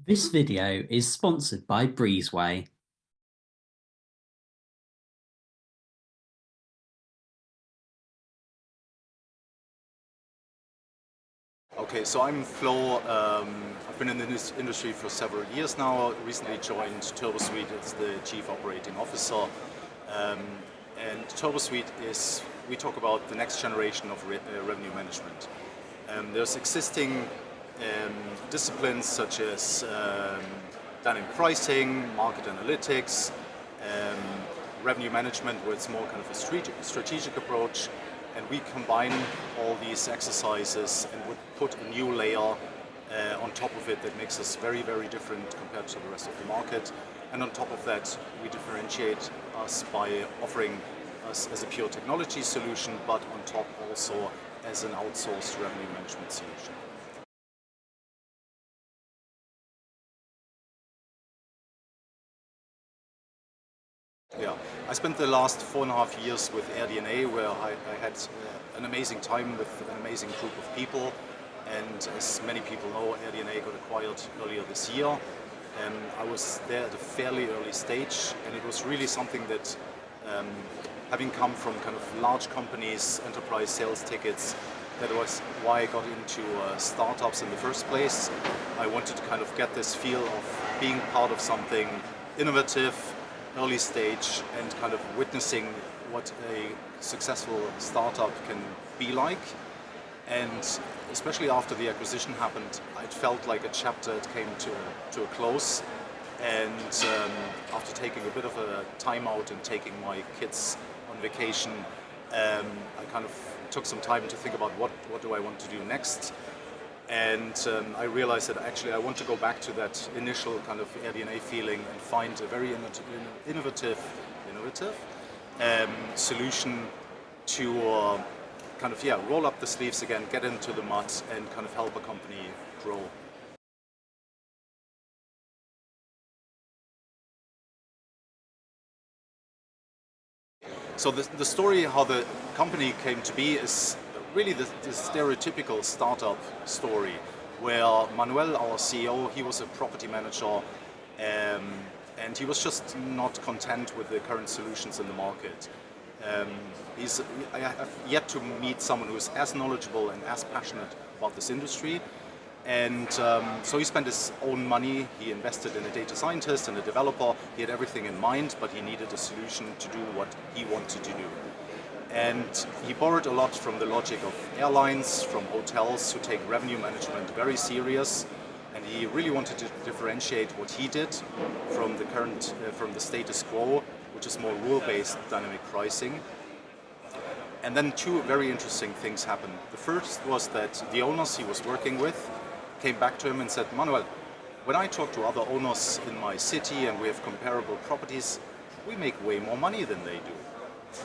This video is sponsored by Breezeway. Okay, so I'm Flo. I've been in this industry for several years now. Recently joined Turbosuite as the Chief Operating Officer. And Turbosuite is, we talk about the next generation of revenue management. There's existing disciplines such as dynamic pricing, market analytics, revenue management, where it's more kind of a strategic approach. And we combine all these exercises and would put a new layer on top of it that makes us very, very different compared to the rest of the market. And on top of that, we differentiate us by offering us as a pure technology solution, but on top also as an outsourced revenue management solution. Yeah, I spent the last 4.5 years with AirDNA, where I had an amazing time with an amazing group of people. And as many people know, AirDNA got acquired earlier this year. I was there at a fairly early stage, and it was really something that, having come from kind of large companies, enterprise sales tickets, that was why I got into startups in the first place. I wanted to kind of get this feel of being part of something innovative, early stage, and kind of witnessing what a successful startup can be like. And especially after the acquisition happened, it felt like a chapter that came to a close. And after taking a bit of a time out and taking my kids on vacation, I kind of took some time to think about what do I want to do next. And I realized that actually I want to go back to that initial kind of AirDNA feeling and find a very innovative solution to kind of roll up the sleeves again, get into the mud, and kind of help a company grow. So the story how the company came to be is really the stereotypical startup story, where Manuel, our CEO, he was a property manager, and he was just not content with the current solutions in the market. I have yet to meet someone who is as knowledgeable and as passionate about this industry. And so he spent his own money. He invested in a data scientist and a developer. He had everything in mind, but he needed a solution to do what he wanted to do. And he borrowed a lot from the logic of airlines, from hotels who take revenue management very serious. And he really wanted to differentiate what he did from the current, from the status quo, which is more rule-based dynamic pricing. And then two very interesting things happened. The first was that the owners he was working with came back to him and said, "Manuel, when I talk to other owners in my city and we have comparable properties, we make way more money than they do.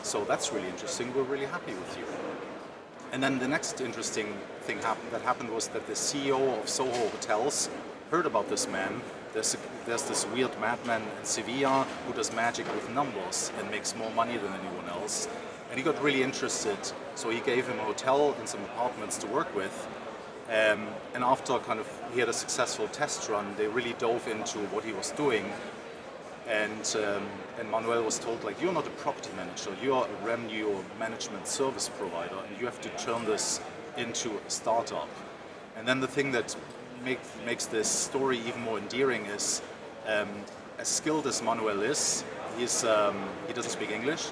So that's really interesting, we're really happy with you." And then the next interesting thing that happened was that the CEO of Soho Hotels heard about this man. There's this weird madman in Sevilla who does magic with numbers and makes more money than anyone else. And he got really interested, so he gave him a hotel and some apartments to work with. And after kind of he had a successful test run, they really dove into what he was doing. And Manuel was told, like, you're not a property manager, you're a revenue management service provider, and you have to turn this into a startup. And then the thing that makes this story even more endearing is, as skilled as Manuel is, he doesn't speak English.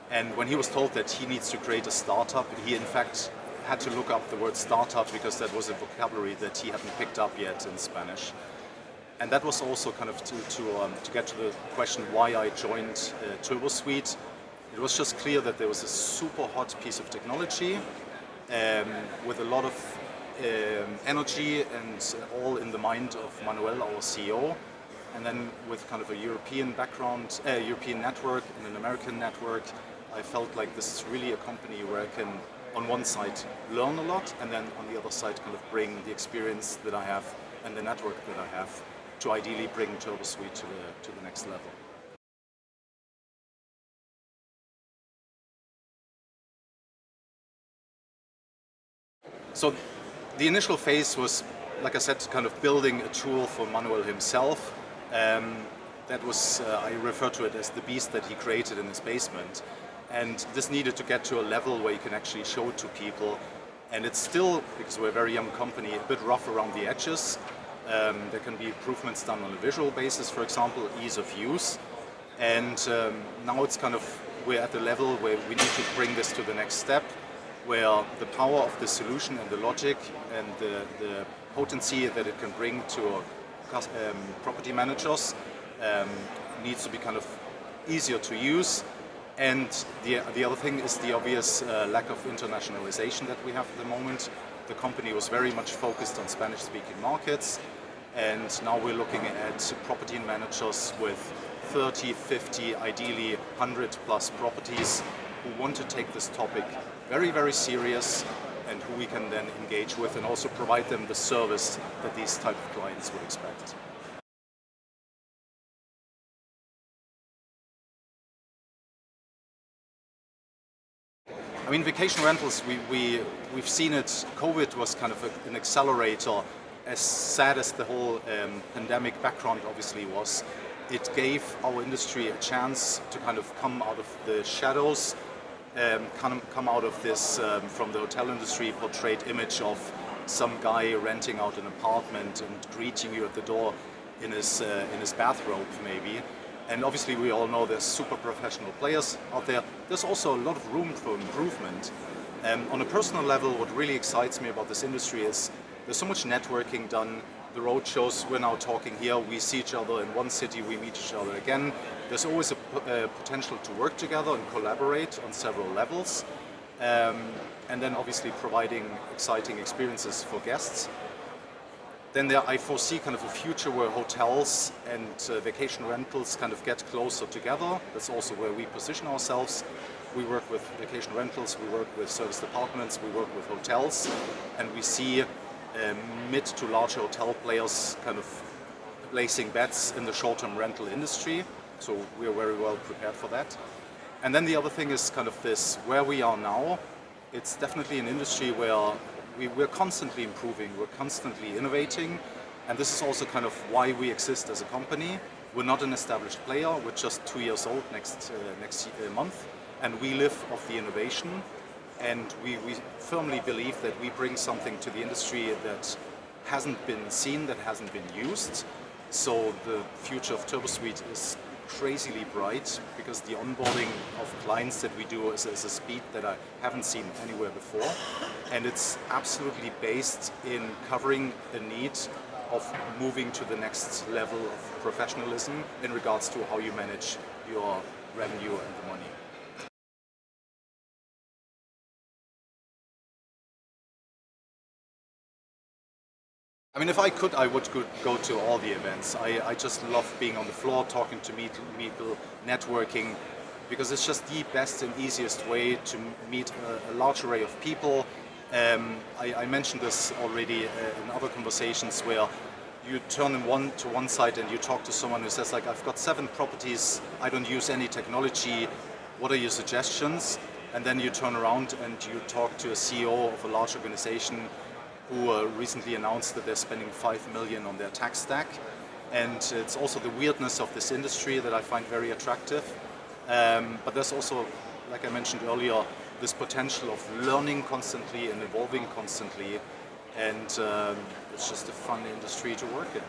And when he was told that he needs to create a startup, he in fact had to look up the word startup because that was a vocabulary that he hadn't picked up yet in Spanish. And that was also kind of to get to the question why I joined Turbosuite. It was just clear that there was a super hot piece of technology with a lot of energy and all in the mind of Manuel, our CEO. And then with kind of a European background, European network and an American network, I felt like this is really a company where I can, on one side, learn a lot, and then on the other side, kind of bring the experience that I have and the network that I have to ideally bring Turbosuite to the next level. So the initial phase was like I said, kind of building a tool for Manuel himself. That was, I refer to it as the beast that he created in his basement. And this needed to get to a level where you can actually show it to people. And it's still, because we're a very young company, a bit rough around the edges. There can be improvements done on a visual basis, for example, ease of use. And now it's kind of, we're at the level where we need to bring this to the next step, where the power of the solution and the logic and the potency that it can bring to property managers needs to be kind of easier to use. And the other thing is the obvious lack of internationalization that we have at the moment. The company was very much focused on Spanish-speaking markets, and now we're looking at property managers with 30, 50, ideally 100 plus properties who want to take this topic very, very serious, and who we can then engage with and also provide them the service that these type of clients would expect. I mean, vacation rentals, we've seen it. COVID was kind of an accelerator. As sad as the whole pandemic background obviously was, it gave our industry a chance to kind of come out of the shadows, come out of this, from the hotel industry, portrayed image of some guy renting out an apartment and greeting you at the door in his bathrobe maybe. And obviously we all know there's super professional players out there. There's also a lot of room for improvement. On a personal level, what really excites me about this industry is there's so much networking done. The road shows, we're now talking here, we see each other in one city, we meet each other again. There's always a potential to work together and collaborate on several levels. And then obviously providing exciting experiences for guests. Then I foresee kind of a future where hotels and vacation rentals kind of get closer together. That's also where we position ourselves. We work with vacation rentals, we work with service departments, we work with hotels, and we see mid to large hotel players kind of placing bets in the short-term rental industry. So we're very well prepared for that. And then the other thing is kind of this, where we are now, it's definitely an industry where we're constantly improving, we're constantly innovating, and this is also kind of why we exist as a company. We're not an established player, we're just 2 years old next month, and we live off the innovation, and we firmly believe that we bring something to the industry that hasn't been seen, that hasn't been used. So the future of Turbosuite is crazily bright, because the onboarding of clients that we do is a speed that I haven't seen anywhere before, and it's absolutely based in covering a need of moving to the next level of professionalism in regards to how you manage your revenue and the money. I mean, if I could, I would go to all the events. I just love being on the floor, talking to people, networking, because it's just the best and easiest way to meet a large array of people. I mentioned this already in other conversations, where you turn to one side and you talk to someone who says, like, I've got 7 properties, I don't use any technology, what are your suggestions? And then you turn around and you talk to a CEO of a large organization who recently announced that they're spending 5 million on their tech stack. And it's also the weirdness of this industry that I find very attractive. But there's also, like I mentioned earlier, this potential of learning constantly and evolving constantly. And it's just a fun industry to work in.